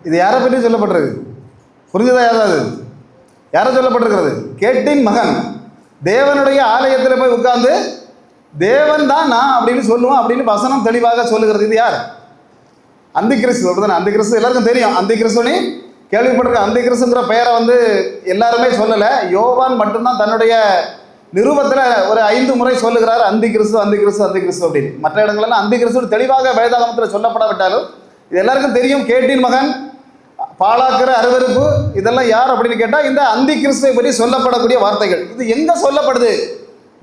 இது யாரை பற்றி சொல்லப்பட்டிருக்கு? புரிஞ்சதா? யாரை சொல்லப்பட்டிருக்கிறது? கேட்டின் மகன் தேவனுடைய ஆலயத்தில் போய் உட்கார்ந்து தேவன் தான் நான் அப்படின்னு சொல்லுவோம் அப்படின்னு வசனம் தெளிவாக சொல்லுகிறது. இது யார்? அந்தி கிறிஸ்து. அப்படிதானே? அந்தி கிறிஸ்து எல்லாருக்கும் தெரியும். அந்தி கிறிஸ்துன்னு கேள்விப்பட்டிருக்க. அந்தி கிறிஸ்துங்கிற பெயரை எல்லாருமே சொல்லலை. யோவான் மட்டும்தான் தன்னுடைய நிருபத்தில் ஒரு 5 முறை சொல்லுகிறார் அந்தி கிறிஸ்து அந்தி கிறிஸ்து அந்தி கிறிஸ்து அப்படின்னு. மற்ற இடங்கள்லாம் அந்தி கிறிஸ்து தெளிவாக வேதாகமத்தில் சொல்லப்படாவிட்டாலும் இது எல்லாருக்கும் தெரியும். கேட்டின் மகன், பாழாக்கிற அருவருப்பு, இதெல்லாம் யார் அப்படின்னு கேட்டால் இந்த அந்தி கிறிஸ்துவை பற்றி சொல்லப்படக்கூடிய வார்த்தைகள். இது எங்கே சொல்லப்படுது?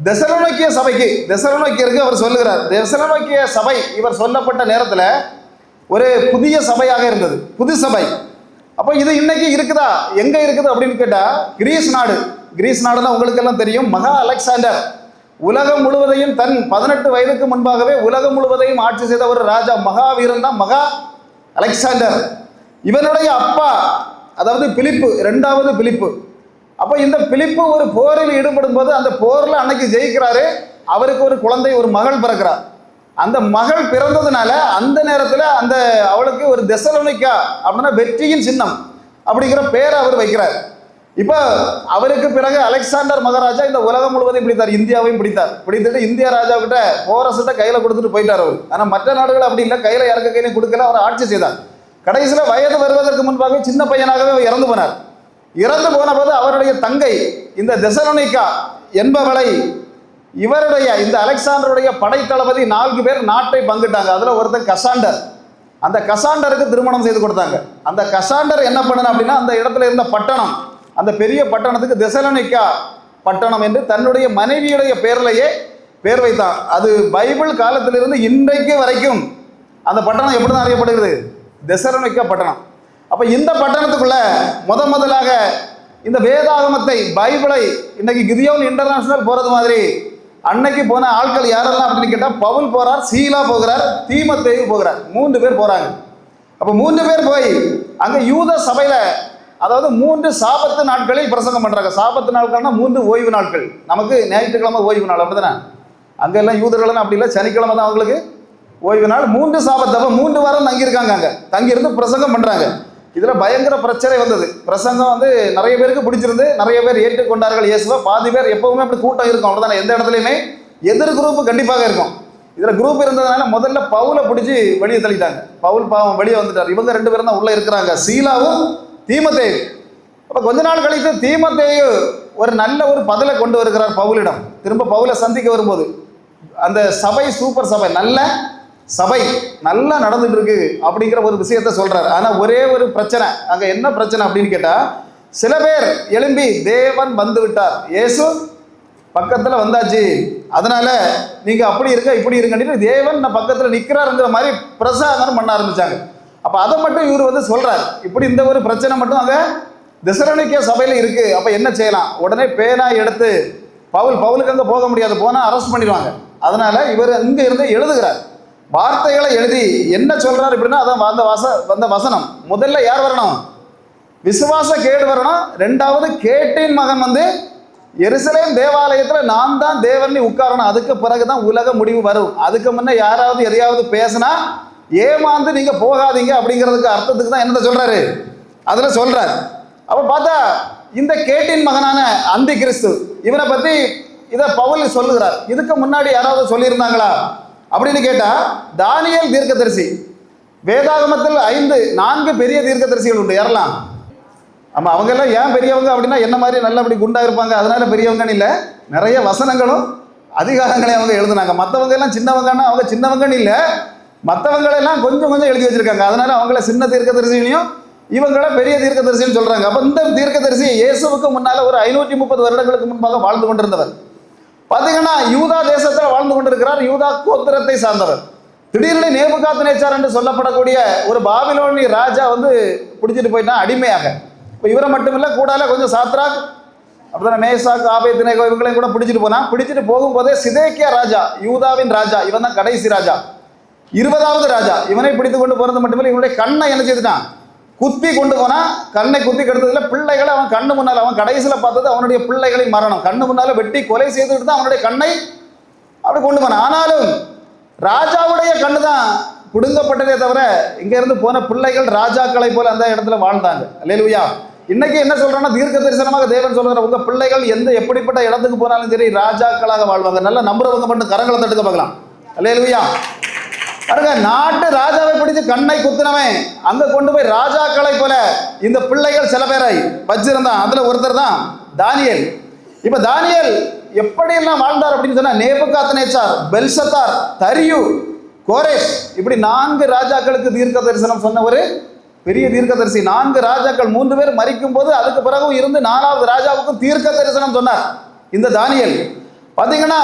தெசலோனிக்கே சபைக்கு, தெசலோனிக்கருக்கு அவர் சொல்லுகிறார். தெசலோனிக்கே சபை இவர் சொல்லப்பட்ட நேரத்தில் ஒரு புதிய சபையாக இருந்தது, புது சபை. அப்போ இது இன்னைக்கு இருக்குதா? எங்கே இருக்குது அப்படின்னு கேட்டால் கிரீஸ் நாடு. கிரீஸ் நாடுன்னா உங்களுக்கெல்லாம் தெரியும். மகா அலெக்சாண்டர் உலகம் முழுவதையும் தன் 18 வயதுக்கு முன்பாகவே உலகம் முழுவதையும் ஆட்சி செய்த ஒரு ராஜா, மகாவீரன் தான் மகா அலெக்சாண்டர். இவனுடைய அப்பா அதாவது பிலிப்பு, 2வது பிலிப்பு. அப்போ இந்த பிலிப்பு ஒரு போரில் ஈடுபடும் போது அந்த போரில் அன்னைக்கு ஜெயிக்கிறாரு. அவருக்கு ஒரு குழந்தை, ஒரு மகள் பிறக்கிறார். அந்த மகள் பிறந்ததுனால அந்த நேரத்தில் அவளுக்கு ஒரு தெசலோனிக்கா அப்படின்னா வெற்றியின் சின்னம் அப்படிங்கிற பேரை அவர் வைக்கிறார். இப்போ அவருக்கு பிறகு அலெக்சாண்டர் மகாராஜா இந்த உலகம் முழுவதையும் பிடித்தார், இந்தியாவையும் பிடித்தார். பிடித்துட்டு இந்திய ராஜா கிட்ட போரசத்தை கையில் கொடுத்துட்டு போயிட்டார் அவர். ஆனால் மற்ற நாடுகள் அப்படி இல்லை, கையில் யாருக்கு கையிலையும் கொடுக்கல, அவர் ஆட்சி செய்தார். கடைசியில் வயது வருவதற்கு முன்பாக சின்ன பையனாகவே இறந்து போனார். இறந்து போன போது அவருடைய தங்கை இந்த தெசலோனிக்கா என்பவளை இவருடைய இந்த அலெக்சாண்டருடைய படைத்தளபதி 4 பேர் நாட்டை பங்கிட்டாங்க. அதில் ஒருத்தர் கசாண்டர். அந்த கசாண்டருக்கு திருமணம் செய்து கொடுத்தாங்க. அந்த கசாண்டர் என்ன பண்ணணும் அப்படின்னா அந்த இடத்துல இருந்த பட்டணம், அந்த பெரிய பட்டணத்துக்கு தெசலோனிக்கா பட்டணம் என்று தன்னுடைய மனைவியுடைய பேர்லேயே பேர் வைத்தான். அது பைபிள் காலத்திலிருந்து இன்றைக்கு வரைக்கும் அந்த பட்டணம் எப்படி தான் அறியப்படுகிறது? தெசலோனிக்கா பட்டணம். அப்போ இந்த பட்டணத்துக்குள்ள முதலாக இந்த வேதாகமத்தை, பைபிளை இன்னைக்கு கிதியோன் இன்டர்நேஷனல் போகிறது மாதிரி அன்னைக்கு போன ஆட்கள் யாரெல்லாம் அப்படின்னு கேட்டால் பவுல் போகிறார், சீலா போகிறார், தீமோத்தேயு போகிறார். 3 பேர் போகிறாங்க. அப்போ 3 பேர் போய் அங்கே யூத சபையில் அதாவது 3 சாபத்து நாட்களில் பிரசங்கம் பண்ணுறாங்க. சாபத்து நாட்கள்னா 3 ஓய்வு நாட்கள். நமக்கு ஞாயிற்றுக்கிழமை ஓய்வு நாள், அப்படி தானே? அங்கெல்லாம் யூதர்கள்லாம் அப்படி இல்லை, சனிக்கிழமை தான் அவங்களுக்கு ஓய்வு நாள். 3 சாபத்து. அப்போ 3 வாரம் தங்கியிருக்காங்க. அங்கே தங்கியிருந்து பிரசங்கம் பண்ணுறாங்க. இதில் பயங்கர பிரச்சனை வந்தது. பிரசங்கம் நிறைய பேருக்கு பிடிச்சிருந்து, நிறைய பேர் ஏற்றுக்கொண்டார்கள் இயேசுவை. பாதி பேர் எப்பவுமே அப்படி கூட்டம் இருக்கும், அவ்வளோதானே? எந்த இடத்துலையுமே எதிர் குரூப் கண்டிப்பாக இருக்கும். இதில் குரூப் இருந்ததுனால முதல்ல பவுலை பிடிச்சி வெளியே தள்ளிட்டாங்க. பவுல் பாவம் வெளியே வந்துட்டார். இவங்க 2 பேரும் தான் உள்ளே இருக்கிறாங்க, சீலாவும் தீமோத்தேயு. அப்போ கொஞ்ச நாள் கழித்து தீமோத்தேயு ஒரு நல்ல ஒரு பதிலை கொண்டு வருகிறார் பவுலிடம். திரும்ப பவுலை சந்திக்க வரும்போது அந்த சபை சூப்பர் சபை, நல்ல சபை, நல்லா நடந்துட்டு இருக்கு அப்படிங்கிற ஒரு விஷயத்த சொல்றாரு. ஆனால் ஒரே ஒரு பிரச்சனை. அங்கே என்ன பிரச்சனை அப்படின்னு கேட்டால் சில பேர் எழும்பி தேவன் வந்து விட்டார், இயேசு பக்கத்தில் வந்தாச்சு, அதனால நீங்கள் அப்படி இருங்க இப்படி இருங்கன்னு தேவன் நான் பக்கத்தில் நிற்கிறாருங்கிற மாதிரி பிரசாரம் பண்ண ஆரம்பித்தாங்க. அப்போ அதை மட்டும் இவர் சொல்கிறார். இப்படி இந்த ஒரு பிரச்சனை மட்டும் அங்கே தெசலோனிக்கே சபையில் இருக்குது. அப்போ என்ன செய்யலாம்? உடனே பேனா எடுத்து பவுலுக்கு அங்கே போக முடியாது, போனால் அரெஸ்ட் பண்ணிடுவாங்க. அதனால் இவர் இங்கே இருந்து எழுதுகிறார். வார்த்தைகளை எழுதி என்ன சொல்கிறார் அப்படின்னா அதான் அந்த வசனம். முதல்ல யார் வரணும்? விசுவாச கேடு வரணும். 2வது கேட்டின் மகன் எருசலேம் தேவாலயத்தில் நான் தான் தேவன் உட்காரணும். அதுக்கு பிறகு தான் உலக முடிவு வரும். அதுக்கு முன்னே யாராவது எதையாவது பேசினா ஏமாந்து நீங்கள் போகாதீங்க அப்படிங்கிறதுக்கு அர்த்தத்துக்கு தான் என்ன சொல்கிறாரு, அதில் சொல்கிறார். அப்போ பார்த்தா இந்த கேட்டின் மகனான அந்தி கிறிஸ்து, இவனை பற்றி இதை பவுல் சொல்லுகிறார். இதுக்கு முன்னாடி யாராவது சொல்லியிருந்தாங்களா அப்படின்னு கேட்டால் தானியேல் தீர்க்கதரிசி. வேதாகமத்தில் 4 பெரிய தீர்க்கதரிசிகள் உண்டு. யாரெல்லாம்? ஆமாம், அவங்கெல்லாம் ஏன் பெரியவங்க அப்படின்னா என்ன மாதிரி நல்லபடி குண்டாக இருப்பாங்க, அதனால பெரியவங்கன்னு இல்லை. நிறைய வசனங்களும் அதிகாரங்களையும் அவங்க எழுதுனாங்க. மற்றவங்க எல்லாம் சின்னவங்கன்னா அவங்க சின்னவங்கன்னு இல்லை, மற்றவங்களெல்லாம் கொஞ்சம் எழுதி வச்சிருக்காங்க. அதனால அவங்கள சின்ன தீர்க்கதரிசியும் இவங்கள பெரிய தீர்க்கதரிசின்னு சொல்கிறாங்க. அப்போ இந்த தீர்க்கதரிசி இயேசுவுக்கு முன்னால் ஒரு 530 வருடங்களுக்கு முன்பாக வாழ்ந்து கொண்டிருந்தவர். பார்த்தீங்கன்னா யூதா தேசத்தில் வாழ்ந்து கொண்டிருக்கிறார். யூதா கோத்திரத்தை சார்ந்தவர். திடீர்னு நேபுகாத்நேச்சார் என்று சொல்லப்படக்கூடிய ஒரு பாபிலோனி ராஜா பிடிச்சிட்டு போயிட்டான் அடிமையாக. இப்போ இவரை மட்டும் இல்லை, கூடால கொஞ்சம் சாத்ராக், அப்படின்னா மேசாக், ஆபேத்நேகோ இவங்களையும் கூட பிடிச்சிட்டு போனான். பிடிச்சிட்டு போகும்போதே சிதேக்கியா ராஜா, யூதாவின் ராஜா, இவன் தான் கடைசி ராஜா, 20வது ராஜா. இவனை பிடித்து கொண்டு போகிறது மட்டுமில்லை, இவனுடைய கண்ணை என்ன செய்துட்டான், குத்தி கொண்டு போனால். கண்ணை குத்தி கெடுத்ததில்லை, பிள்ளைகளை அவன் கண்ணு முன்னால், அவன் கடைசியில் பார்த்தது அவனுடைய பிள்ளைகளின் மரணம். கண்ணு முன்னால் வெட்டி கொலை செய்துட்டு தான் அவனுடைய கண்ணை அப்படி கொண்டு போனான். ஆனாலும் ராஜாவுடைய கண்ணு தான் புடுங்கப்பட்டதே தவிர இங்க இருந்து போன பிள்ளைகள் ராஜாக்களை போல அந்த இடத்துல வாழ்ந்தாங்க. அல்லேலூயா. இன்னைக்கு என்ன சொல்றோம்னா, தீர்க்க தரிசனமாக தேவன் சொல்றாரு, உங்க பிள்ளைகள் எப்படிப்பட்ட இடத்துக்கு போனாலும் சரி ராஜாக்களாக வாழ்வாங்க. நல்லா நம்புறவங்க மட்டும் கரங்களை தட்டுக்க பார்க்கலாம். அல்லேலூயா. பாருங்க, நாட்டு ராஜாவை பிடிச்சு கண்ணை குத்துனவன் அங்க கொண்டு போய் ராஜாக்களை போல இந்த பிள்ளைகள் சில பேரை வச்சிருந்தான். அதுல ஒருத்தர் தான் தானியேல். இப்ப தானியேல் எப்படியெல்லாம் வாழ்ந்தார் அப்படின்னு சொன்னா, நேபுகாத்நேச்சார், பெல்ஷத்தார், தரியு, கோரேஷ், இப்படி 4 ராஜாக்களுக்கு தீர்க்க தரிசனம் சொன்ன ஒரு பெரிய தீர்க்கதரிசி. 4 ராஜாக்கள், 3 பேர் மரிக்கும் போது அதுக்கு பிறகு இருந்து 4வது ராஜாவுக்கும் தீர்க்க தரிசனம் சொன்னார் இந்த தானியேல். பாத்தீங்கன்னா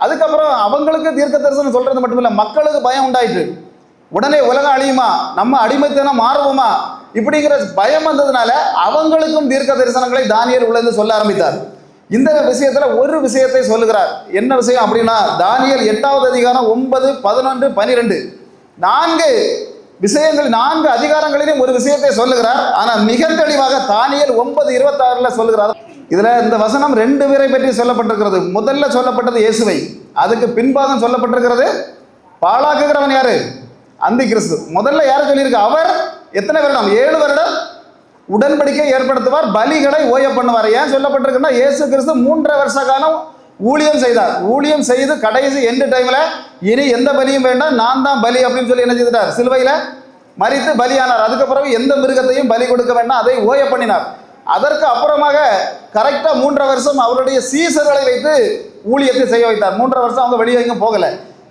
அதுக்கப்புறம் அவங்களுக்கு தீர்க்க தரிசனம் சொல்றது மட்டுமில்ல, மக்களுக்கு பயம் உண்டாயிட்டு. உடனே உலகம் அழியுமா, நம்ம அடிமைத்தனம் மாறுவோமா, இப்படிங்கிற பயம் வந்ததுனால அவங்களுக்கும் தீர்க்க தரிசனங்களை தானியேல் உள்ளது சொல்ல ஆரம்பித்தார். இந்த விஷயத்துல ஒரு விஷயத்தை சொல்லுகிறார். என்ன விஷயம் அப்படின்னா, தானியேல் 8வது அதிகாரம் 9, 11, 12 4 விஷயங்கள், 4 அதிகாரங்களிலும் ஒரு விஷயத்தை சொல்லுகிறார். ஆனால் மிக தெளிவாக தானியேல் 9:26 சொல்லுகிறார். இதுல இந்த வசனம் 2 பேரை பற்றி சொல்லப்பட்டிருக்கிறது. முதல்ல சொல்லப்பட்டது இயேசுவை, அதுக்கு பின்பாகம் சொல்லப்பட்டிருக்கிறது பாழாக்குகிறவன் யாரு, அந்தி கிறிஸ்து. முதல்ல யார் சொல்லியிருக்கு, அவர் எத்தனை வருடம், 7 வருடம் உடன்படிக்கை ஏற்படுத்துவார், பலிகளை ஓய பண்ணுவார். ஏன் சொல்லப்பட்டிருக்குன்னா, இயேசு கிறிஸ்து 3.5 வருஷ காலம் ஊழியம் செய்தார். ஊழியம் செய்து கடைசி எண்டு டைம்ல இனி எந்த பலியும் வேண்டாம், நான் தான் பலி அப்படின்னு சொல்லி என்ன செய்தார், சிலுவையில மரித்து பலியானார். அதுக்கப்புறம் எந்த மிருகத்தையும் பலி கொடுக்க வேண்டாம், அதை ஓய பண்ணினார். அதற்கு அப்புறமாக கரெக்டா 3.5 வருஷம் அவருடைய சீசர்களை வைத்து ஊழியத்தை செய்ய வைத்தார். 3.5 வருஷம் அவங்க வெளியே எங்க போகல.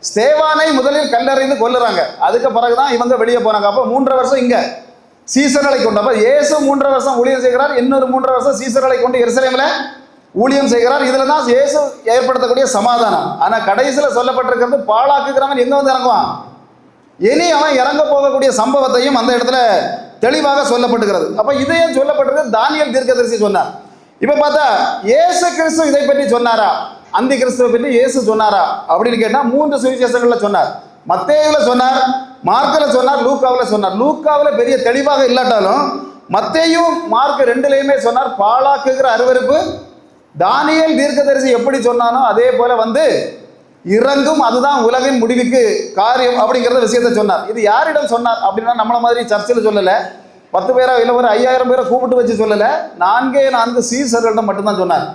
ஸ்தேவானை முதலில் கல்லறைந்து கொல்லுறாங்க, அதுக்கு பிறகுதான் இவங்க வெளியே போனாங்க. அப்போ 3.5 வருஷம் இங்க சீசர்களை கொண்டு, அப்ப இயேசு 3.5 வருஷம் ஊழியம் செய்கிறார், இன்னொரு 3.5 வருஷம் சீசர்களை கொண்டு எருசலேம்ல ஊழியம் செய்கிறார். இதுல தான் இயேசு ஏற்படுத்தக்கூடிய சமாதானம். ஆனா கடைசியில சொல்லப்பட்டிருக்கிறது, பாழாக்குகிறவன் எங்க வந்து இறங்குவான், இனி அவன் இறங்க போகக்கூடிய சம்பவத்தையும் அந்த இடத்துல தெளிவாக சொல்லப்பட்டுகிறது. அப்ப இதையும் சொல்லப்பட்டிருக்கு, தானியேல் தீர்க்கதரிசி சொன்னார். இப்ப பார்த்தா இயேசு கிறிஸ்து இதை பற்றி சொன்னாரா, அந்தி கிறிஸ்துவை பற்றி இயேசு சொன்னாரா அப்படின்னு கேட்டா 3 சுவிசேஷங்கள்ல சொன்னார். மத்தேயுல சொன்னார், மார்க்ல சொன்னார், லூக்காவுல சொன்னார். லூக்காவுல பெரிய தெளிவாக இல்லாட்டாலும் மத்தேயும் மார்க் 2லையுமே சொன்னார், பாழாக்குகிற அருவருப்பு தானியேல் தீர்க்கதரிசி எப்படி சொன்னானோ அதே போல வந்து இறங்கும், அதுதான் உலகின் முடிவுக்கு காரியம் அப்படிங்கிறத விஷயத்தை சொன்னார். இது யாரிடம் சொன்னார் அப்படின்னா, நம்மள மாதிரி சர்ச்சில் சொல்லல, 10 பேரோ இல்லை ஒரு 5000 பேரை கூப்பிட்டு வச்சு சொல்லல, 4 சீசர்களிடம் மட்டும்தான் சொன்னார்.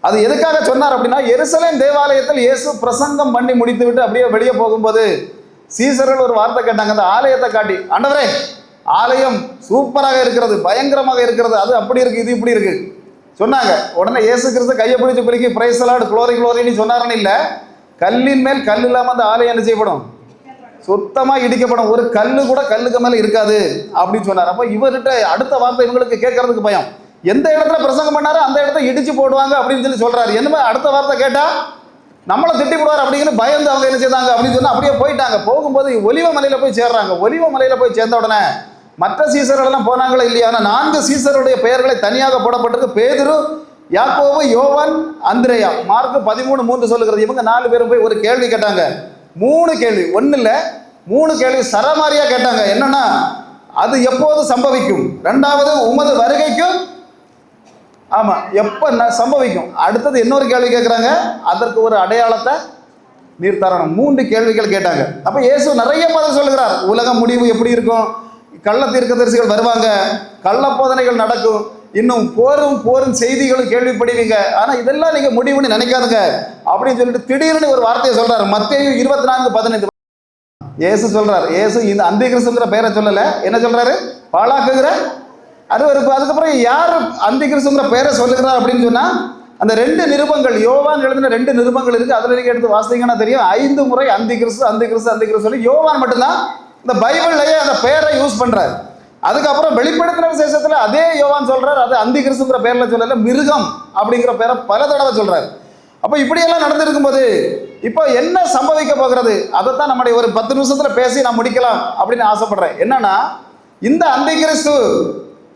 அது எதுக்காக சொன்னார் அப்படின்னா, எருசலேம் தேவாலயத்தில் இயேசு பிரசங்கம் பண்ணி முடித்து விட்டு அப்படியே வெளியே போகும்போது சீசர்கள் ஒரு வார்த்தை கேட்டாங்க, அந்த ஆலயத்தை காட்டி, ஆண்டவரே ஆலயம் சூப்பராக இருக்கிறது, பயங்கரமாக இருக்கிறது, அது அப்படி இருக்கு, இது இப்படி இருக்கு சொன்னாங்க. உடனே இயேசு கிறிஸ்து கையை பிடிச்சு பிடிக்கி பிரைஸ் தி லார்ட், க்ளோரி க்ளோரின்னு சொன்னாருன்னு இல்லை, கல்லின் மேல் கல் இல்லாமல் அந்த ஆலயம் என்ன செய்யப்படும், சுத்தமாக இடிக்கப்படும், ஒரு கல்லு கூட கல்லுக்கு மேலே இருக்காது அப்படின்னு சொன்னார். அப்போ இவர்கிட்ட அடுத்த வார்த்தை இவங்களுக்கு கேட்கறதுக்கு பயம், எந்த இடத்துல பிரசங்கம் பண்ணாரோ அந்த இடத்த இடிச்சு போடுவாங்க அப்படின்னு சொல்லி சொல்றாரு. என்னமே அடுத்த வார்த்தை கேட்டா நம்மளை திட்டி போடுவார் அப்படிங்கிற பயந்து அவங்க என்ன செய்தாங்க அப்படின்னு சொன்னா அப்படியே போயிட்டாங்க. போகும்போது ஒலிவ மலையில போய் சேர்றாங்க. ஒலிவ மலையில போய் சேர்ந்த உடனே மற்ற சீசர்கள் எல்லாம் போனாங்களா இல்லையா, ஆனால் 4 சீசருடைய பெயர்களை தனியாக போடப்பட்டிருக்கு. பேதுரு, யாக்கோபு, யோவான், அந்திரேயா. மார்க் 13:3 சொல்லுகிறது. இவங்க 4 பேரும் போய் ஒரு கேள்வி கேட்டாங்க. 3 கேள்வி, ஒன்றும் இல்லை 3 கேள்வி சரமாரியா கேட்டாங்க. என்னன்னா, அது எப்போது சம்பவிக்கும், 2வது உமது வருகைக்கும், ஆமா எப்ப சம்பவிக்கும், அடுத்தது இன்னொரு கேள்வி கேட்கிறாங்க, அதற்கு ஒரு அடையாளத்தை நீர் தரணும். 3 கேள்விகள் கேட்டாங்க. அப்ப இயேசு நிறைய பதில் சொல்லுகிறார். உலக முடிவு எப்படி இருக்கும், கள்ள தீர்க்கதரிசிகள் வருவாங்க, கள்ள போதனைகள் நடக்கும், இன்னும் போரும் செய்திகளும் கேள்விப்படுவீங்க, ஆனா இதெல்லாம் நீங்க முடிவுன்னு நினைக்காதுங்க அப்படின்னு சொல்லிட்டு திடீர்னு ஒரு வார்த்தையை சொல்றாரு. மத்தேயு 24:15 இயேசு சொல்றாரு. இயேசு இந்த அந்தி கிறிஸ்துங்கிற பெயரை சொல்லல, என்ன சொல்றாரு, பாழாக்குகிற அருவருப்பு. அதுக்கப்புறம் யார் அந்தி கிறிஸ்துங்கிற பெயரை சொல்லுகிறார் அப்படின்னு சொன்னா, அந்த 2 நிருபங்கள், யோவான் எழுதின 2 நிருபங்கள் இருக்கு, அதுல நீங்க எடுத்து வாசித்தீங்கன்னா தெரியும். 5 முறை அந்தி கிறிஸ்து சொல்லி யோவான் மட்டும்தான் இந்த பைபிள்லயே அந்த பெயரை யூஸ் பண்றாரு. அதுக்கப்புறம் வெளிப்படுத்தின விசேஷத்துல அதே யோவான் சொல்றாரு, அது அந்தி கிறிஸ்துங்கிற பெயர்ல சொல்லல, மிருகம் அப்படிங்கிற பெயரை பல தடவை சொல்றாரு. அப்ப இப்படியெல்லாம் நடந்திருக்கும் போது இப்போ என்ன சம்பவிக்க போகிறது, அதைத்தான் நம்முடைய ஒரு 10 நிமிஷத்துல பேசி நான் முடிக்கலாம் அப்படின்னு ஆசைப்படுறேன். என்னன்னா, இந்த அந்தி கிறிஸ்து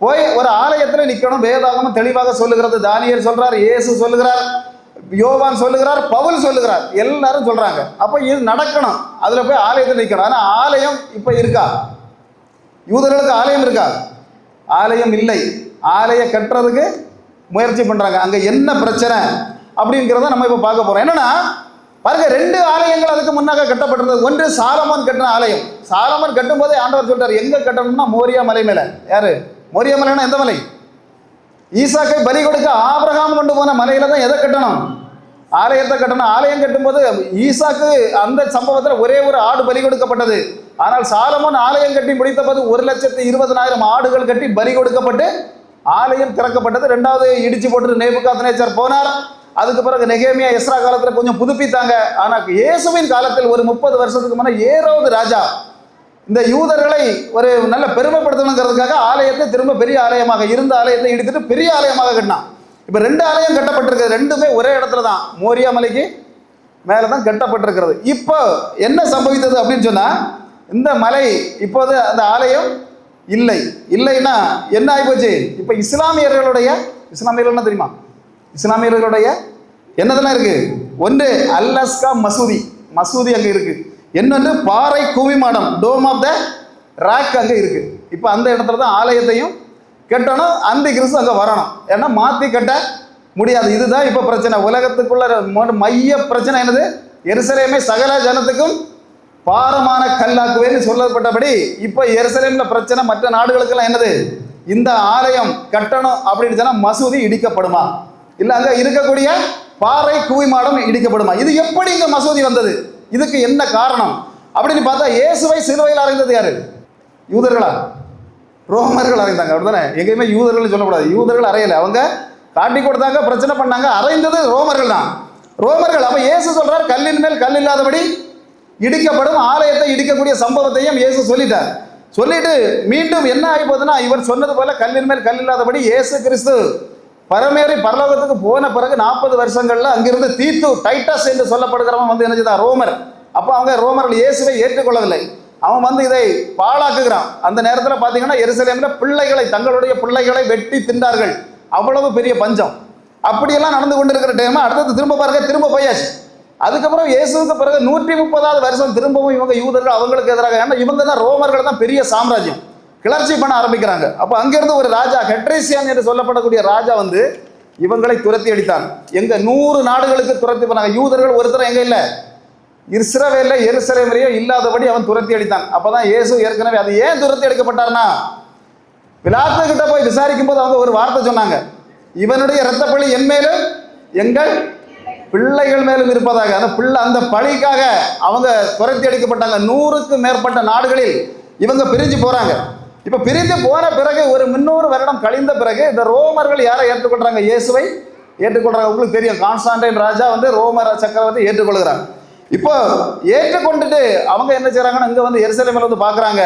போய் ஒரு ஆலயத்துல நிக்கணும், வேதாகமம் தெளிவாக சொல்லுகிறது. தானியேல் சொல்றார், இயேசு சொல்லுகிறார், யோவான் சொல்லுகிறார், பவுல் சொல்லுகிறார், எல்லாரும் சொல்றாங்க. அப்ப இது நடக்கணும், அதுல போய் ஆலயத்தில் நிக்கணும். ஆனா ஆலயம் இப்ப இருக்கா, யூதர்களுக்கு ஆலயம் இருக்கா, ஆலயம் இல்லை. ஆலய கட்டுறதுக்கு முயற்சி பண்றாங்க. அங்க என்ன பிரச்சனை அப்படிங்கிறத நம்ம இப்ப பார்க்க போறோம். என்னன்னா, பாருங்க, 2 ஆலயங்கள் அதுக்கு முன்னாக கட்டப்பட்டிருந்தது. ஒன்று சாலமோன் கட்டின ஆலயம். சாலமோன் கட்டும் போதே ஆண்டவர் சொல்றாரு எங்க கட்டணும்னா மோரியா மலை மேல. யாரு மோரியா மலைன்னா எந்த மலை? ஈசாக்கை பலி கொடுக்க ஆபிரகாம் கொண்டு போன மலையில தான் எதை கட்டணும்? ஆலயத்தை கட்டணும். ஆலயம் கட்டும்போது ஈசாக்கு அந்த சம்பவத்தில் ஒரே ஒரு ஆடு பலி கொடுக்கப்பட்டது. ஆனால் சாலமோன் ஆலயம் கட்டி முடித்த போது 1,20,000 ஆடுகள் கட்டி பலி கொடுக்கப்பட்டு ஆலயம் திறக்கப்பட்டது. 2வது இடிச்சு போட்டு நேபுகாத்நேச்சர் போனார். அதுக்கு பிறகு நெகேமியா எஸ்ரா காலத்தில் கொஞ்சம் புதுப்பித்தாங்க. ஆனால் இயேசுவின் காலத்தில் ஒரு 30 வருஷத்துக்கு முன்னே ஏரோது ராஜா இந்த யூதர்களை ஒரு நல்ல பெருமைப்படுத்தணுங்கிறதுக்காக ஆலயத்தை திரும்ப பெரிய ஆலயமாக இருந்த ஆலயத்தை இடித்துட்டு பெரிய ஆலயமாக கட்டினான். இப்போ 2 ஆலயம் கட்டப்பட்டிருக்கிறது. 2மே ஒரே இடத்துல தான், மோரியா மலைக்கு மேலே தான் கட்டப்பட்டிருக்கிறது. இப்போ என்ன சம்பவித்தது அப்படின்னு சொன்னால், இந்த மலை இப்போது அந்த ஆலயம் இல்லைன்னா என்ன ஆகிப்போச்சு? இப்போ இஸ்லாமியர்கள்னா தெரியுமா? இஸ்லாமியர்களுடைய என்னதெல்லாம் இருக்கு? ஒன்று அல்-அக்ஸா மசூதி அங்கே இருக்கு. இன்னொன்று பாறை குவிமாடம், டோம் ஆஃப் த ராக் அங்கே இருக்கு. இப்போ அந்த இடத்துல தான் ஆலயத்தையும் கட்டணும். அந்த கிறிஸ்து அங்கே வரணும். ஏன்னா மாற்றி கட்ட முடியாது. இதுதான் இப்போ பிரச்சனை. உலகத்துக்குள்ள மைய பிரச்சனை என்னது? எருசலேமை சகல ஜனத்துக்கும் பாரமான கல்லாக்குவேன்னு சொல்லப்பட்டபடி இப்போ எருசலேம்ல பிரச்சனை. மற்ற நாடுகளுக்கெல்லாம் என்னது? இந்த ஆலயம் கட்டணும் அப்படின்னு சொன்னால் மசூதி இடிக்கப்படுமா, இல்லை அங்கே இருக்கக்கூடிய பாறை குவிமாடம் இடிக்கப்படுமா? இது எப்படி இங்கே மசூதி வந்தது? இதுக்கு என்ன காரணம் அப்படின்னு பார்த்தா, இயேசுவை சிலுவையில் அறைந்தது யாரு? யூதர்களா? ரோமர்கள் அறைந்தாங்க. அப்படிதானே? எங்கேயுமே யூதர்கள் சொல்லக்கூடாது. யூதர்கள் அறையலை, அவங்க காட்டி கொடுத்தாங்க, பிரச்சனை பண்ணாங்க. அறைந்தது ரோமர்கள் தான். ரோமர்கள். அப்போ இயேசு சொல்றார் கல்லின் மேல் கல் இல்லாதபடி இடிக்கப்படும். ஆலயத்தை இடிக்கக்கூடிய சம்பவத்தையும் இயேசு சொல்லிட்டார். சொல்லிட்டு மீண்டும் என்ன ஆகி போகுதுன்னா, இவர் சொன்னது போல கல்லின் மேல் கல் இல்லாதபடி இயேசு கிறிஸ்து பரமேறி பரலோகத்துக்கு போன பிறகு 40 வருஷங்கள்ல அங்கிருந்து தீத்து டைட்டஸ் என்று சொல்லப்படுகிறவன் வந்து என்ன செய்தான்? ரோமர். அப்போ அவங்க ரோமர்கள் இயேசுவை ஏற்றுக்கொள்ளவில்லை. அவன் இதை பாழாக்குகிறான். அந்த நேரத்தில் பார்த்தீங்கன்னா எருசலேமில் தங்களுடைய பிள்ளைகளை வெட்டி தின்றார்கள். அவ்வளவு பெரிய பஞ்சம். அப்படியெல்லாம் நடந்து கொண்டிருக்கிற டைம் அடுத்தது திரும்ப போயாச்சு. அதுக்கப்புறம் இயேசுக்கு பிறகு 130வது வருஷம் திரும்பவும் இவங்க யூதர்கள் அவங்களுக்கு எதிராக, ஏன்னா இவங்க தான் ரோமர்கள் தான் பெரிய சாம்ராஜ்யம், கிளர்ச்சி பண்ண ஆரம்பிக்கிறாங்க. அப்போ அங்கிருந்து ஒரு ராஜா ஹெட்ரேசியான் என்று சொல்லப்படக்கூடிய ராஜா இவங்களை துரத்தி அடித்தான். எங்க 100 நாடுகளுக்கு துரத்தி பண்ணாங்க. யூதர்கள் ஒருத்தர் எங்க இல்லை, இஸ்ரவேல்ல எருசலேமிலேயே இல்லாதபடி அவன் துரத்தி அடித்தான். அப்பதான் இயேசு ஏற்கனவே அது ஏன் துரத்தி அடிக்கப்பட்டார்னா, பிலாத்து கிட்ட போய் விசாரிக்கும் போது அவங்க ஒரு வார்த்தை சொன்னாங்க, இவனுடைய இரத்தப்பழி என் மேலும் எங்கள் பிள்ளைகள் மேலும் இருப்பதாக. அந்த பழிக்காக அவங்க துரத்தி அடிக்கப்பட்டாங்க. 100க்கு மேற்பட்ட நாடுகளில் இவங்க பிரிஞ்சு போறாங்க. இப்ப பிரிந்து போன பிறகு ஒரு 300 வருடம் கழிந்த பிறகு இந்த ரோமர்கள் யாரை ஏற்றுக்கொள்றாங்க? இயேசுவை ஏற்றுக்கொள்றாங்க. உங்களுக்கு தெரியும், கான்ஸ்டான்டைன் ராஜா ரோமர் சக்கரவர்த்தி ஏற்றுக்கொள்கிறாங்க. இப்போ ஏற்றுக்கொண்டுட்டு அவங்க என்ன செய்யறாங்கன்னா, இங்க எருசலேமில் பார்க்குறாங்க.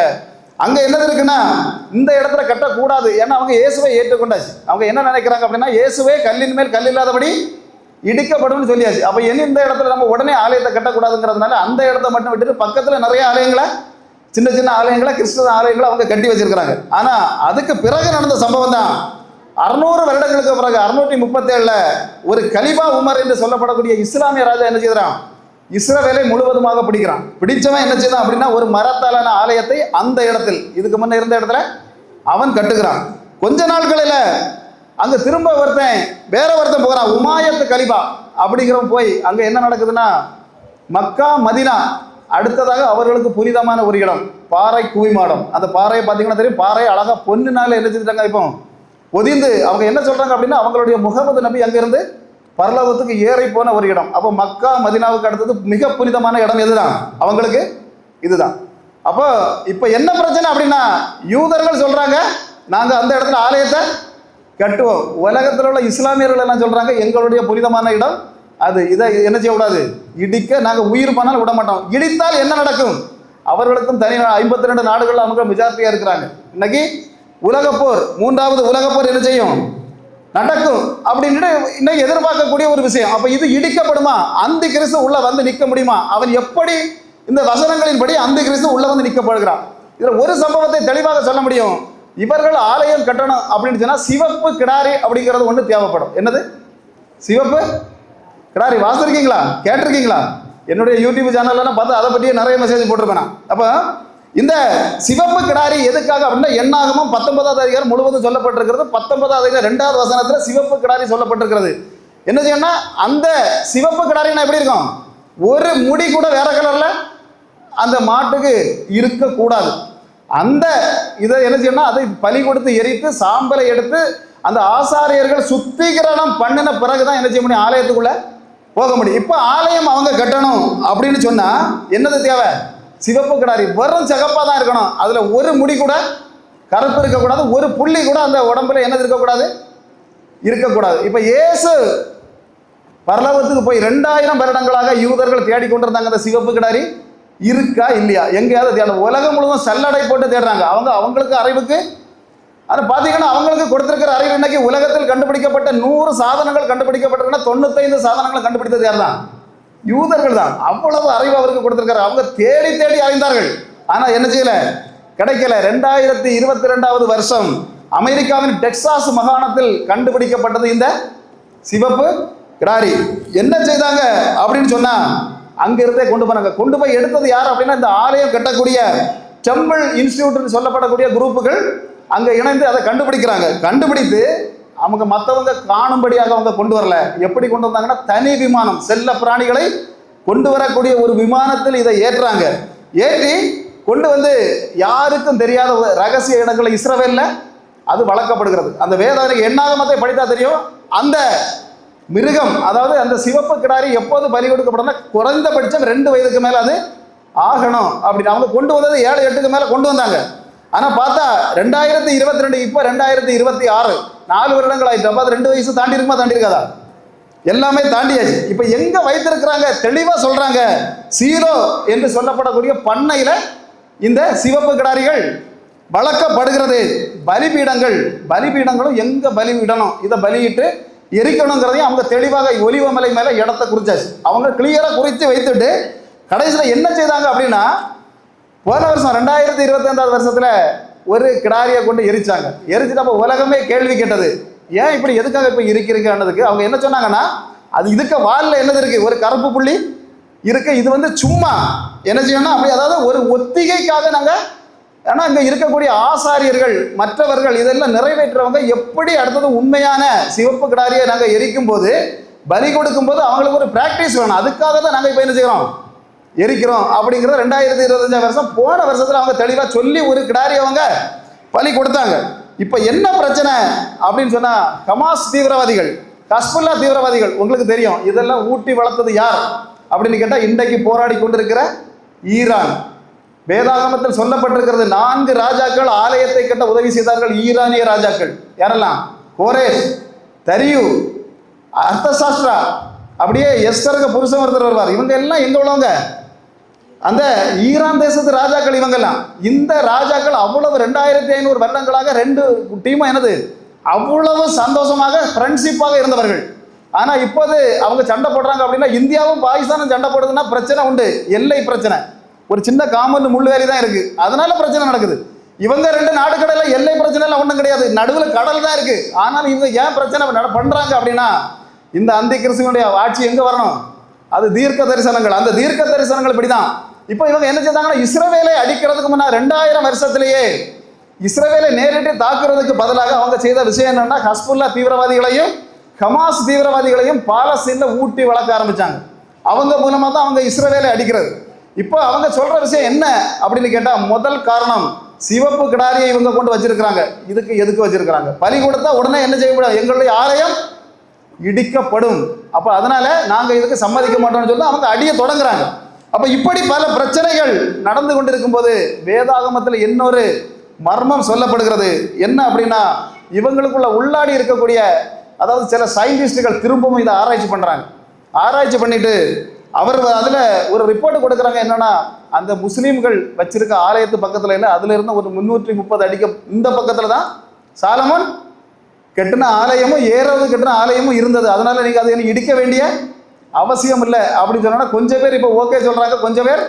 அங்க என்னது இருக்குன்னா, இந்த இடத்துல கட்டக்கூடாது. ஏன்னா அவங்க இயேசுவை ஏற்றுக்கொண்டாச்சு. அவங்க என்ன நினைக்கிறாங்க அப்படின்னா, இயேசுவே கல்லின் மேல் கல் இல்லாதபடி இடிக்கப்படும் சொல்லியாச்சு. அப்ப இந்த இடத்துல நம்ம உடனே ஆலயத்தை கட்டக்கூடாதுங்கிறதுனால அந்த இடத்த மட்டும் விட்டுட்டு பக்கத்துல நிறைய ஆலயங்களை, சின்ன ஆலயங்களை, கிறிஸ்தவ ஆலயங்களை அவங்க கட்டி வச்சிருக்கிறாங்க. ஆனா அதுக்கு பிறகு நடந்த சம்பவம் தான் 600 வருடங்களுக்கு பிறகு 637ல ஒரு கலிபா உமர் என்று சொல்லப்படக்கூடிய இஸ்லாமிய ராஜா என்ன செய்யறான்? இஸ்ரவேலை முழுவதுமாக பிடிக்கிறான். பிடிச்சவன் என்ன செய்தான் அப்படின்னா, ஒரு மரத்தாலான ஆலயத்தை அந்த இடத்தில், இதுக்கு முன்ன இருந்த இடத்துல அவன் கட்டுகிறான். கொஞ்ச நாட்களில் அங்க திரும்ப வேற ஒருத்தன் போகிறான், உமாயத்து கலிபா அப்படிங்கிறவன் போய் அங்க என்ன நடக்குதுன்னா, மக்கா மதினா அடுத்ததாக அவர்களுக்கு புனிதமான ஒரு இடம், பாறை குவிமாடம். அந்த பாறையை பார்த்தீங்கன்னா தெரியும், பாறை அழகா பொண்ணுனால என்ன செஞ்சுட்டாங்க, இப்போ பொதிந்து. அவங்க என்ன சொல்றாங்க அப்படின்னா, அவங்களுடைய முகமது நபி அங்கிருந்து பரலோகத்துக்கு ஏறி போன ஒரு இடம். அப்போ மக்கா மதினாவுக்கு அடுத்தது மிக புனிதமான இடம் எதுதான்? அவங்களுக்கு இதுதான். அப்போ இப்போ என்ன பிரச்சனை அப்படின்னா, யூதர்கள் சொல்றாங்க நாங்க அந்த இடத்துல ஆலயத்தை கட்டுவோம். உலகத்தில் உள்ள இஸ்லாமியர்கள் எல்லாம் சொல்றாங்க எங்களுடைய புனிதமான இடம் அது, இதை என்ன செய்யக்கூடாது, இடிக்க நாங்கள் உயிர் பண்ணால் விட மாட்டோம். இடித்தால் என்ன நடக்கும்? அவர்களுக்கும் தனி 52 நாடுகள் அவங்க மெஜாரிட்டியா இருக்கிறாங்க. இன்னைக்கு உலகப்போர், 3வது உலகப்போர் என்ன செய்யும், நடக்கும் அப்படின்னு இன்னைக்கு எதிர்பார்க்கக்கூடிய ஒரு விஷயம். அப்ப இது இடிக்கப்படுமா? அந்த கிறிஸ்து உள்ள நிற்க முடியுமா? அவன் எப்படி இந்த வசனங்களின் படி அந்த கிறிஸ்து உள்ள நிற்கப்படுகிறான்? இதுல ஒரு சம்பவத்தை தெளிவாக சொல்ல முடியும். இவர்கள் ஆலயம் கட்டணும் அப்படின்னு சொன்னா சிவப்பு கிடாரி அப்படிங்கிறது ஒண்ணு தேவைப்படும். என்னது சிவப்பு கிடாரி? வாசிருக்கீங்களா, கேட்டிருக்கீங்களா? என்னுடைய யூடியூப் சேனல்லாம் பார்த்து அதை பற்றியே நிறைய மெசேஜ் போட்டிருப்பேன். அப்ப இந்த சிவப்பு கிடாரி எதுக்காக அப்படின்னா, என்னாகமும் 19வது அதிகாரம் முழுவதும் சொல்லப்பட்டிருக்கிறது. 19வது அதிகாரம் 2வது வசனத்துல சிவப்பு கிடாரி சொல்லப்பட்டிருக்கிறது. என்ன செய்யணும்னா, அந்த சிவப்பு கிடாரினா எப்படி இருக்கும்? ஒரு முடி கூட வேற கலர்ல அந்த மாட்டுக்கு இருக்கக்கூடாது. அந்த இதை என்ன செய்யணும், அதை பலி கொடுத்து எரித்து சாம்பலை எடுத்து அந்த ஆசாரியர்கள் சுத்திகரணம் பண்ணின பிறகுதான் என்ன செய்ய முடியும், ஆலயத்துக்குள்ள போக முடியும். இப்போ ஆலயம் அவங்க கட்டணும் அப்படின்னு சொன்னா என்னது தேவை, சிவப்பு கிடாரி வெறும் சிகப்பா தான் இருக்கணும், அதுல ஒரு முடி கூட கருப்பு இருக்கக்கூடாது, ஒரு புள்ளி கூட அந்த உடம்புல என்னது இருக்கக்கூடாது, இருக்கக்கூடாது. இப்ப இயேசு பரலோகத்துக்கு போய் 2000 வருடங்களாக யூதர்கள் தேடி கொண்டிருந்தாங்க அந்த சிவப்பு கிடாரி இருக்கா இல்லையா, எங்கேயாவது தேட, உலகம் முழுவதும் சல்லடை போட்டு தேடுறாங்க. அவங்களுக்கு அறிவுக்கு அது பார்த்தீங்கன்னா அவங்களுக்கு கொடுத்திருக்கிற அறிவு இன்னைக்கு உலகத்தில் கண்டுபிடிக்கப்பட்ட 100 சாதனங்கள் கண்டுபிடிக்கப்பட்டிருக்குன்னா 95 சாதனங்களை கண்டுபிடித்தது யார் தான், யூதர்கள் தான். அவ்வளவு அறிவு அவருக்கு கொடுத்திருக்காரு. அவங்க தேடி தேடி அறிந்தார்கள், ஆனா என்ன செய்யல, கிடைக்கல. 2022 வருஷம் அமெரிக்காவின் டெக்சாஸ் மாகாணத்தில் கண்டுபிடிக்கப்பட்டது இந்த சிவப்பு கிடாரி. என்ன செய்தாங்க அப்படின்னு சொன்னா அங்கிருந்தே கொண்டு போனாங்க. கொண்டு போய் எடுத்தது யார் அப்படின்னா இந்த ஆலயம் கட்டக்கூடிய டெம்பிள் இன்ஸ்டிடியூட் சொல்லப்படக்கூடிய குரூப்புகள் அங்க இணைந்து அதை கண்டுபிடிக்கிறாங்க. கண்டுபிடித்து அவங்க மற்றவங்க காணும்படியாக அவங்க கொண்டு வரல. எப்படி கொண்டு வந்தாங்கன்னா தனி விமானம், செல்ல பிராணிகளை கொண்டு வரக்கூடிய ஒரு விமானத்தில் இதை ஏற்றுறாங்க. ஏற்றி கொண்டு வந்து யாருக்கும் தெரியாத ரகசிய இடங்களை இஸ்ரவேல்ல அது வளர்க்கப்படுகிறது. அந்த வேதாనికి எண்ணாகமத்தை படித்தா தெரியும், அந்த மிருகம் அதாவது அந்த சிவப்பு கிடாரி எப்போது பலி கொடுக்கப்படும், குறைந்தபட்சம் 2 வயதுக்கு மேல அது ஆகணும் அப்படின்னு அவங்க கொண்டு வந்தது 7-8க்கு மேல கொண்டு வந்தாங்க. ஆனா பார்த்தா 2022 இப்போ 2026 4 வருடங்கள் ஆயிடுச்சு. அப்ப 2 வயசு தாண்டி இருக்குமா, தாண்டி இருக்காதா, எல்லாமே தாண்டியாச்சு. இப்ப எங்க வைத்திருக்கிறாங்க தெளிவா சொல்றாங்க, சீலோ என்று சொல்லப்படக்கூடிய பண்ணையில இந்த சிவப்பு கிடாரிகள் வளர்க்கப்படுகிறது. பலிபீடங்களும் எங்க பலியிடணும், இதை பலியிட்டு எரிக்கணுங்கிறதையும் அவங்க தெளிவாக ஒலிவமலை மேல இடத்தை குறிச்சாச்சு. அவங்க கிளியரா குறித்து வைத்துட்டு கடைசியில் என்ன செய்தாங்க அப்படின்னா, போன வருஷம் 2025 வருஷத்துல ஒரு கிடாரியை கொண்டு எரிச்சாங்க. எரிச்சுட்டு அப்போ உலகமே கேள்வி கேட்டது, ஏன் இப்படி எதுக்காக இப்போ இருக்கிறீங்கன்னதுக்கு அவங்க என்ன சொன்னாங்கன்னா, அது இதுக்கு வாலில் என்னது இருக்கு, ஒரு கருப்பு புள்ளி இருக்கு, இது வந்து சும்மா என்ன செய்யணும் அப்படி, அதாவது ஒரு ஒத்திகைக்காக நாங்கள், ஏன்னா இங்கே இருக்கக்கூடிய ஆசாரியர்கள் மற்றவர்கள் இதெல்லாம் நிறைவேற்றவங்க எப்படி அடுத்தது உண்மையான சிவப்பு கிடாரியை நாங்கள் எரிக்கும் போது பலி கொடுக்கும் போது அவங்களுக்கு ஒரு பிராக்டிஸ் வேணும், அதுக்காக தான் நாங்கள் இப்போ என்ன செய்கிறோம், எரிக்கிறோம் அப்படிங்கிறது 2025 வருஷம். போன வருஷத்தில் அவங்க தெளிவாக சொல்லி ஒரு கிடாரி அவங்க பலி கொடுத்தாங்க. இப்போ என்ன பிரச்சனை அப்படின்னு சொன்னால், ஹமாஸ் தீவிரவாதிகள், ஹஸ்புல்லா தீவிரவாதிகள், உங்களுக்கு தெரியும் இதெல்லாம் ஊட்டி வளர்த்தது யார் அப்படின்னு கேட்டால் இன்றைக்கு போராடி கொண்டிருக்கிற ஈரான். வேதாகமத்தில் சொல்லப்பட்டிருக்கிறது 4 ராஜாக்கள் ஆலயத்தை கட்ட உதவி செய்தார்கள், ஈரானிய ராஜாக்கள். யாரெல்லாம், கோரேஷ், தரியு, அர்த்தசாஸ்திரா, அப்படியே எஸ்தருக்கு புருஷன் ஒருத்தர் வருவார். இவங்க எல்லாம் எங்க உள்ளவங்க, அந்த ஈரான் தேசத்து ராஜாக்கள் இவங்கெல்லாம். இந்த ராஜாக்கள் அவ்வளவு 2500 வருடங்களாக 2 டீமும் என்னது அவ்வளவு சந்தோஷமாக ஃப்ரெண்ட்ஷிப்பாக இருந்தவர்கள். ஆனா இப்போது அவங்க சண்டை போடுறாங்க அப்படின்னா, இந்தியாவும் பாகிஸ்தானும் சண்டை போடுறதுன்னா பிரச்சனை உண்டு, எல்லை பிரச்சனை, ஒரு சின்ன காமன் முள்வேலி தான் இருக்கு, அதனால பிரச்சனை நடக்குது. இவங்க 2 நாடுகளில் எல்லை பிரச்சனை எல்லாம் ஒன்றும் கிடையாது, நடுவில் கடல் தான் இருக்கு. ஆனால் இவங்க ஏன் பிரச்சனை பண்றாங்க அப்படின்னா, இந்த அந்தி கிறிஸ்துவனுடைய ஆட்சி எங்க வரணும், அது தீர்க்க தரிசனங்கள். அந்த தீர்க்க தரிசனங்கள் இப்படிதான். இப்போ இவங்க என்ன செய்தாங்கன்னா, இஸ்ரவேலை அடிக்கிறதுக்கு முன்னா 2000 வருஷத்திலேயே இஸ்ரவேலை நேரிட்டு தாக்குறதுக்கு பதிலாக அவங்க செய்த விஷயம் என்னன்னா, ஹஸ்புல்லா தீவிரவாதிகளையும் ஹமாஸ் தீவிரவாதிகளையும் பாலஸ்தீன்ல ஊட்டி வளர்க்க ஆரம்பிச்சாங்க. அவங்க மூலமா தான் அவங்க இஸ்ரவேலை அடிக்கிறது. இப்போ அவங்க சொல்ற விஷயம் என்ன அப்படின்னு கேட்டா, முதல் காரணம் சிவப்பு கிடாரியை இவங்க கொண்டு வச்சிருக்கிறாங்க. இதுக்கு எதுக்கு வச்சிருக்கிறாங்க, பலி கொடுத்தா உடனே என்ன செய்ய முடியாது, எங்களுடைய ஆலயம் இடிக்கப்படும், அப்ப அதனால நாங்க இதுக்கு சம்மதிக்க மாட்டோம்னு சொல்லி அவங்க அடிய தொடங்குறாங்க. அப்ப இப்படி பல பிரச்சனைகள் நடந்து கொண்டிருக்கும் போது வேதாகமத்தில் இன்னொரு மர்மம் சொல்லப்படுகிறது. என்ன அப்படின்னா, இவங்களுக்குள்ள உள்ளாடி இருக்கக்கூடிய, அதாவது சில சயின்டிஸ்டுகள் திரும்பவும் இதை ஆராய்ச்சி பண்றாங்க. ஆராய்ச்சி பண்ணிட்டு அவர் அதுல ஒரு ரிப்போர்ட் கொடுக்குறாங்க. என்னன்னா, அந்த முஸ்லீம்கள் வச்சிருக்க ஆலயத்து பக்கத்துல இல்லை, அதுல இருந்து ஒரு 330 அடிக்க இந்த பக்கத்துல தான் சாலமோன் கெட்டின ஆலயமும் ஏறாவது கெட்டின ஆலயமும் இருந்தது. அதனால நீங்க அதை இடிக்க வேண்டிய அவசியம் இல்லை அப்படின்னு சொன்னா கொஞ்சம் பேர் இப்போ ஓகே சொல்றாங்க, கொஞ்சம் பேர்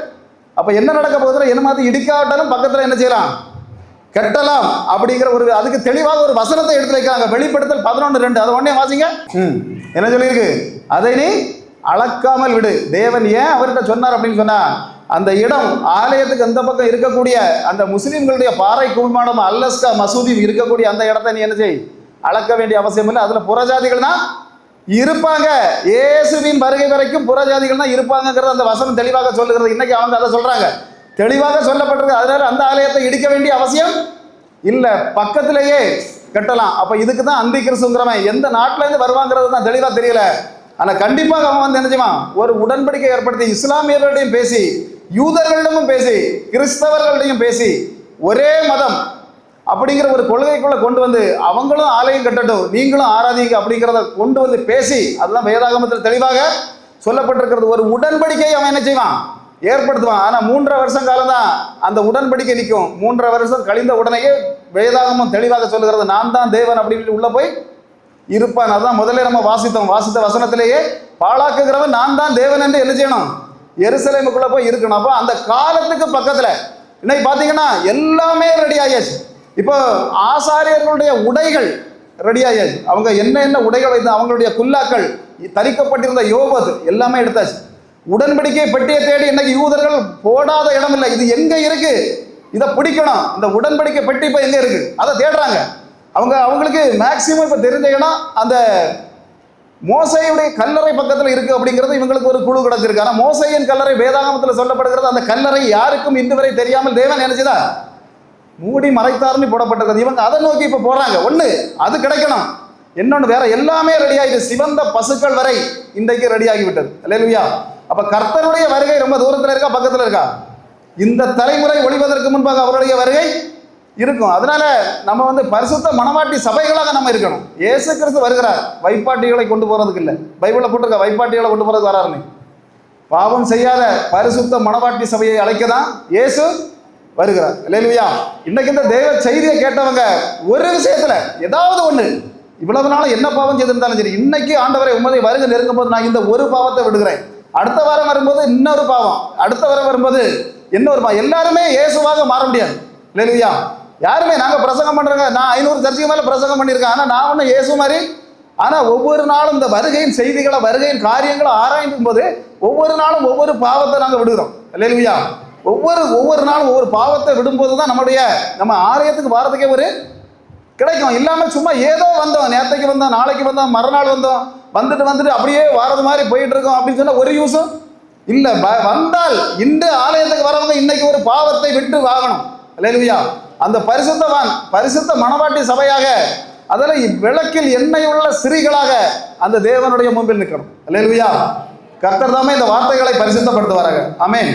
அப்ப என்ன நடக்க போகுதுன்னா, என்ன மாதிரி இடிக்காட்டாலும் பக்கத்துல என்ன செய்யலாம், கட்டலாம் அப்படிங்கிற ஒரு அதுக்கு தெளிவாக ஒரு வசனத்தை எடுத்து வைக்கிறாங்க. வெளிப்படுத்தல் 11:2 அதை உடனே வாசிங்க. என்ன சொல்லியிருக்கு, அதை நீ அளக்காமல் விடு. தேவன் ஏன் அவர்கிட்ட சொன்னார் அப்படின்னு சொன்னா, அந்த இடம் ஆலயத்துக்கு அந்த பக்கம் இருக்கக்கூடிய அந்த முஸ்லீம்களுடைய பாறை குவிமாடம் அல்லஸ்கா மசூதி இருக்கக்கூடிய அந்த இடத்தை நீ என்ன செய், அளக்க வேண்டிய அவசியம் இல்லை. அதுல புறஜாதிகள் தான் இருப்பாங்க. இயேசுவின் வருகை வரைக்கும் புறஜாதிகள் தான் இருப்பாங்கிறது அந்த வசனம் தெளிவாக சொல்லுகிறது. இன்னைக்கு அவங்க அதை சொல்றாங்க, தெளிவாக சொல்லப்பட்டிருக்கு. அதனால அந்த ஆலயத்தை இடிக்க வேண்டிய அவசியம் இல்லை, பக்கத்திலேயே கட்டலாம். அப்ப இதுக்கு தான் அந்தி கிறிஸ்துங்கிறவன் எந்த நாட்டில இருந்து வருவாங்கிறது தான் தெளிவா தெரியல. ஆனா கண்டிப்பாக அவன் வந்து என்ன செய்வான், ஒரு உடன்படிக்கை ஏற்படுத்தி இஸ்லாமியர்களிடையும் பேசி, யூதர்களிடமும் பேசி, கிறிஸ்தவர்களிடையும் பேசி, ஒரே மதம் அப்படிங்கிற ஒரு கொள்கைக்குள்ள கொண்டு வந்து அவங்களும் ஆலயம் கட்டட்டும், நீங்களும் ஆராதிங்க அப்படிங்கிறத கொண்டு வந்து பேசி, அதுதான் வேதாகமத்தில் தெளிவாக சொல்லப்பட்டிருக்கிறது. ஒரு உடன்படிக்கை அவன் என்ன செய்வான், ஏற்படுத்துவான். ஆனா 3.5 வருஷம் காலம் தான் அந்த உடன்படிக்கை நிற்கும். 3.5 வருஷம் கழிந்த உடனேயே வேதாகமம் தெளிவாக சொல்லுகிறது, நான் தான் தேவன் அப்படின்னு உள்ள போய் இருப்பான். அதான் முதல்ல நம்ம வாசித்த வசனத்திலேயே பாழாக்குகிறவன் நான் தான் தேவன் என்று என்ன செய்யணும், எருசலேமுக்குள்ள போய் இருக்கணும். அப்போ அந்த காலத்துக்கு பக்கத்துல இன்னைக்கு பாத்தீங்கன்னா எல்லாமே ரெடி ஆயாச்சு. இப்போ ஆசாரியர்களுடைய உடைகள் ரெடி ஆயாச்சு. அவங்க என்ன உடைகள் வைத்து அவங்களுடைய குல்லாக்கள் தரிக்கப்பட்டிருந்த யோபது எல்லாமே எடுத்தாச்சு. உடன்படிக்கை பெட்டியை தேடி இன்னைக்கு யூதர்கள் போடாத இடம் இல்லை. இது எங்க இருக்கு, இதை பிடிக்கணும். இந்த உடன்படிக்கை பெட்டி இப்போ எங்க இருக்கு, அதை தேடுறாங்க. அவங்களுக்கு மேக்சிமம் இப்போ தெரிஞ்ச இடம் அந்த மோசையுடைய கல்லறை பக்கத்தில் இருக்கு அப்படிங்கிறது இவங்களுக்கு ஒரு குழு கிடைச்சிருக்கு. ஆனால் மோசையின் கல்லறை வேதாகமத்தில் சொல்லப்படுகிறது. அந்த கல்லறை யாருக்கும் இன்று வரை தெரியாமல் தேவன் நினைச்சுதா மூடி மறைத்தார்னு போடப்பட்டிருக்கிறது. இவங்க அதை நோக்கி இப்போ போறாங்க. ஒன்று அது கிடைக்கணும், இன்னொன்று வேற எல்லாமே ரெடி ஆகிடுது. சிவந்த பசுக்கள் வரை இன்றைக்கு ரெடி ஆகிவிட்டது. அல்லேலூயா. அப்ப கர்த்தருடைய வருகை ரொம்ப தூரத்தில் இருக்கா, பக்கத்தில் இருக்கா? இந்த தலைமுறை ஒளிவதற்கு முன்பாக அவருடைய வருகை இருக்கும். அதனால நம்ம வந்து பரிசுத்த மணவாட்டி சபைகளாக நம்ம இருக்கணும். இயேசு கிறிஸ்து வருகிறார், வைப்பாட்டிகளை கொண்டு போறதுக்கு இல்லை. பைபிளில் போட்டிருக்க வைப்பாட்டிகளை கொண்டு போறதுக்கு வராருன்னு. பாவம் செய்யாத பரிசுத்த மணவாட்டி சபையை அழைக்க தான் இயேசு வருகிறார். அல்லேலூயா. இன்னைக்கு இந்த தேவ செய்தியை கேட்டவங்க ஒரு விஷயத்துல ஏதாவது ஒண்ணு, இவ்வளவு நாள் என்ன பாவம் செய்திருந்தாலும் சரி, இன்னைக்கு ஆண்டவரை உமதை வருகை நெருங்கும் போது நான் இந்த ஒரு பாவத்தை விடுகிறேன், அடுத்த வாரம் வரும்போது இன்னொரு பாவம், அடுத்த வாரம் வரும்போது இன்னொரு பாவம். எல்லாருமே இயேசுவாக மாற முடியாது. அல்லேலூயா. யாருமே நாங்கள் பிரசங்கம் பண்ணுறோங்க, நான் 500 சர்ச்சுக்கு மேலே பிரசங்கம் பண்ணியிருக்கேன், ஆனால் நான் ஒன்றும் இயேசு மாதிரி. ஆனால் ஒவ்வொரு நாளும் இந்த வருகையின் செய்திகளை, வருகையின் காரியங்களை ஆராயும் போது ஒவ்வொரு நாளும் ஒவ்வொரு பாவத்தை நாங்கள் விடுகிறோம். அல்லேலூயா. ஒவ்வொரு நாளும் ஒவ்வொரு பாவத்தை விடும்போது தான் நம்ம ஆலயத்துக்கு வாரத்துக்கே ஒரு கிடைக்கும். இல்லாமல் சும்மா ஏதோ வந்தோம், நேற்றைக்கு வந்தோம், நாளைக்கு வந்தோம், மறுநாள் வந்தோம், வந்துட்டு அப்படியே வாரது மாதிரி போயிட்டு இருக்கோம் அப்படின்னு சொன்னால் ஒரு யூஸும் இல்லை. வந்தால் இன்று ஆலயத்துக்கு வரவங்க இன்னைக்கு ஒரு பாவத்தை விட்டு வாங்கணும். அல்லேலூயா. அந்த பரிசுத்த மணவாட்டி சபையாக, அதில் விளக்கில் எண்ணெய் உள்ள ஸ்திரீகளாக அந்த தேவனுடைய முன்பில் நிற்கணும். அல்லேலூயா. கர்த்தர் தாமே இந்த வார்த்தைகளை பரிசுத்தப்படுத்துவாராக. ஆமென்.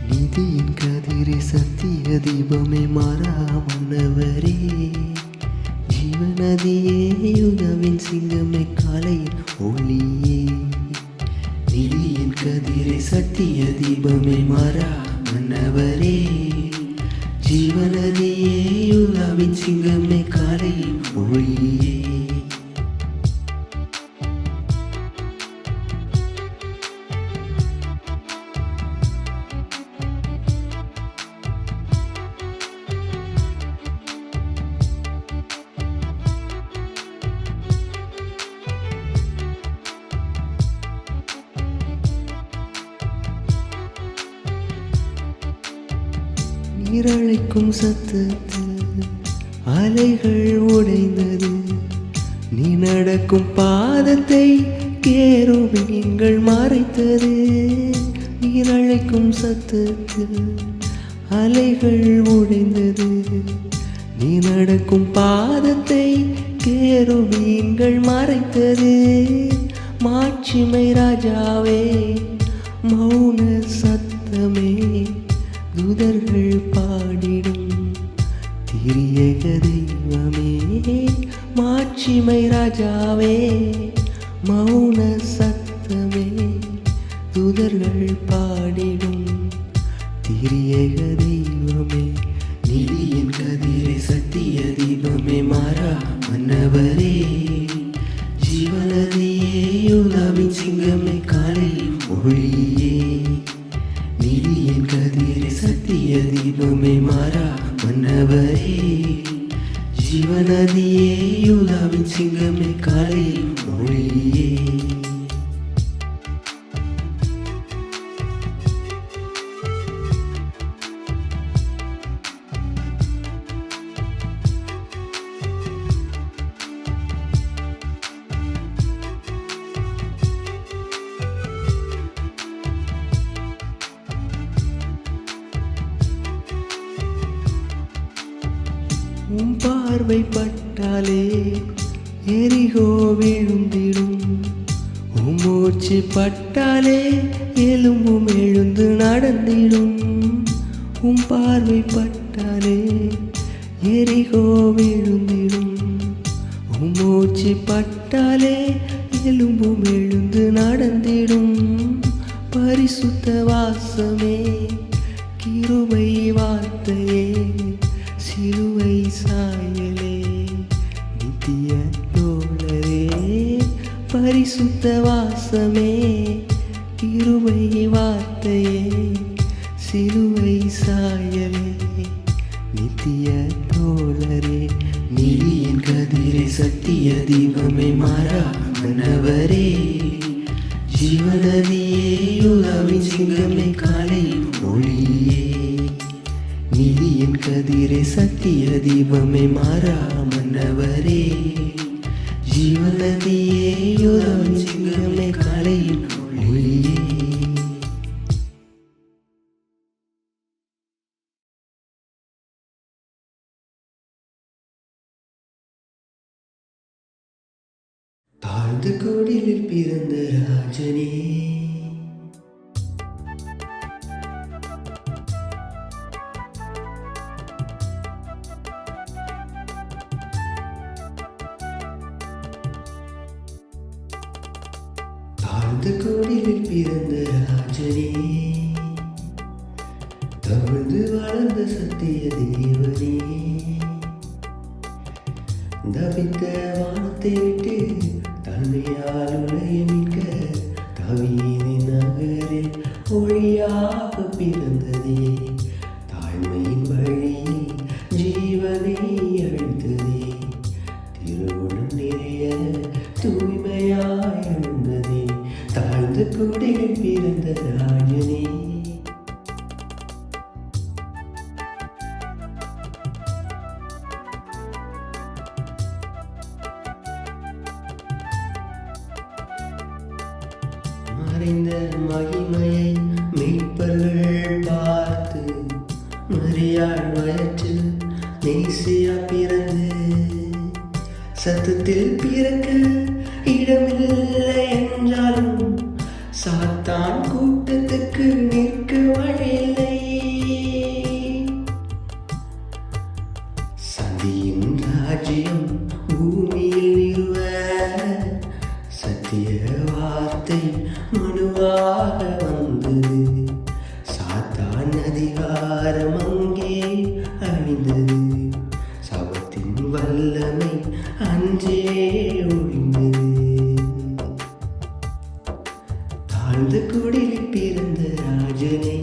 நீதியின் கதிரே, சத்திய தீபமே, மாறாமன்னவரே, ஜீவநதியே, யுகவின் சிங்கமே, காலையின் ஒளியே. நீதியின் கதிரே, சத்திய தீபமே, மாறாமன்னவரே, ஜீவநதியே, யுகவின் சிங்கமே, காலையின் ஒளியே. நீரழைக்கும் சத்தத்தில் அலைகள் உடைந்தது, நீ நடக்கும் பாதத்தை கேருபீன்கள் மறைத்தது. நீரழைக்கும் சத்தத்தில் அலைகள் உடைந்தது, நீ நடக்கும் பாதத்தை கேருபீன்கள் மறைத்தது. மாட்சிமை ராஜாவே, மௌன சத்தமே, தூதர்கள் பாடிடும் திரியக தெய்வமே. மாட்சிமை ராஜாவே, மௌன சத்தமே, தூதர்கள் பாடிடும் திரியக தெய்வமே. நீதியின் கதிரே, சத்திய தீபமே, மாறா மன்னவரே, ஜீவநதியே, யுகவின் சிங்கமே, காலை காலையில் மொழியே. உன் பார்வை பட்டாலே எரிகோ விழுந்திடும். உன் மூச்சு பட்டாலே எலும்பும் எழுந்து நடந்திடும். உன் பார்வை பட்டாலே எரிகோ விழுந்திடும். உன் மூச்சு பட்டாலே எலும்பும் எழுந்து நடந்திடும். பரிசுத்த வாசமே கிருபை வார்த்தையே சிலுவை சாயலே நித்திய தோழரே. பரிசுத்த வாசமே கிருபை வார்த்தையே சிலுவை சாயலே நித்திய தோழரே. நிதியின் கதிரை சத்திய தீபமே மாறா மன்னவரே. ஜீவநதியே யுகாவின் சிங்கமே காலை ஒளியே. நிதியின் கதிரே சத்திய தீபமே மாறா மன்னவரே. ஜீவநதியே யுகாவின் சிங்கமே காலை ஒளியே. தாழ்ந்து கோடிலில் பிறந்த ராஜனே. தாழ்ந்து கோடிலில் பிறந்த ராஜனே. தவழ்ந்து வளர்ந்த சத்திய தேவனே. தவித்த வானத்தை விட்டு தன்மையால் உலகை மீட்க தாவீதின் நகரில் ஒளியாக பிறந்ததே. தாழ்மையின் வழியில் ஜீவனை அழித்ததே. திருவுளம் நிறைய தூய்மையாய் எழுந்ததே. தாழ்ந்த கூடையில் பிறந்த ராஜனே. மறைந்த மகிமையை மீட்பர்கள் பார்த்து மரியாள் வயிற்றில் மேசியா பிறந்து சத்தத்தில் பிறக்க இடமில்லை என்றாலும் சாத்தான் கூட்டத்துக்கு நிற்க வழியில்லை. சந்தியின் ராஜ்யம் பூமியில் நிறுவ சத்திய வார்த்தை மனுவாக வந்தது. சாத்தான் அதிகாரம் அங்கே அழிந்தது. சாபத்தின் வல்லமை அன்றே ஒழிந்தது. தாழ்ந்த குடிலில் பிறந்த ராஜனே.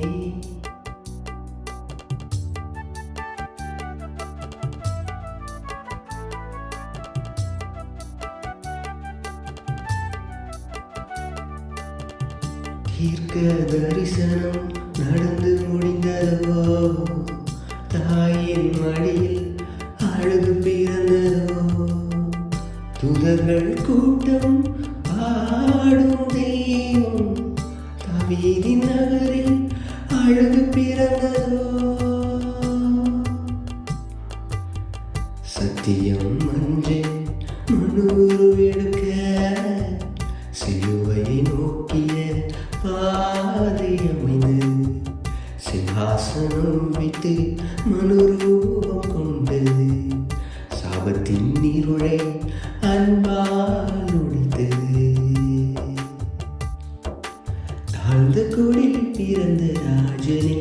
தீர்க்க தரிசனம் நடந்து முடிந்ததோ. தாயின் மடியில் அழுது பிறந்ததோ. தூதர்கள் கூட்டம் பாடும் தெய்வம் தாவீதின் நகரில் அழுது பிறந்ததோ. சத்தியம் அன்றே மனுருவெடுக்க சிலுவையை நோக்கிய பாதை அமைந்தது. சிங்காசனம் விட்டு மனுரூபம் கொண்டது. சாபத்தின் நீருளை அன்பால் உடைத்தது. தாழ்ந்த கோடில் பிறந்த ராஜனே.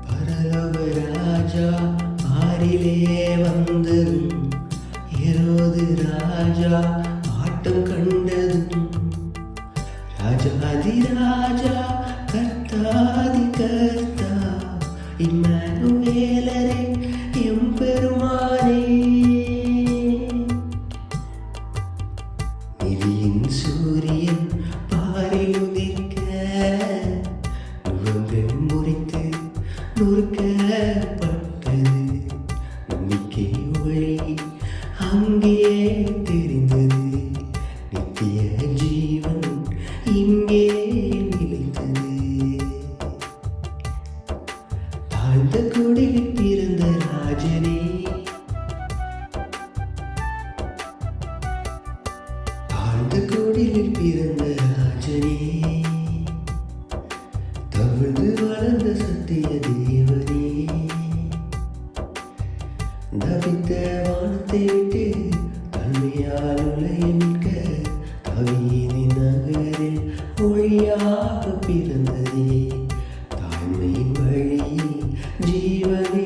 பரலோக ராஜா ஆரிலே வந்ததும் ஏரோது ராஜா ஆட்டம் கண்டதும் ராஜா ராஜாதிராஜா கர்த்தாதி கர்த்தா இம்மானுவேலரே எம்பெருமானே. நிதியின் சூரியன் பாரில் உதிக்க நுகங்கள் முறித்து நொறுக்கப்பட்டது. நம்பிக்கை ஒளி அங்கே தெரிந்தது. நித்திய ஜீவன் இங்கே நிலைத்தது. தாழ்ந்த குடியில் பிறந்த ராஜனே, தாழ்ந்த குடியில் பிறந்த ராஜனே, தவழ்ந்து வளர்ந்த சத்திய தேவனே, தவித்த வானத்தை விட்டு தன்மையால் உலகை மீட்க தாவீதின் நகரில் ஒளியாக பிறந்ததே. தாழ்மையின் வழியில் ஜீவனை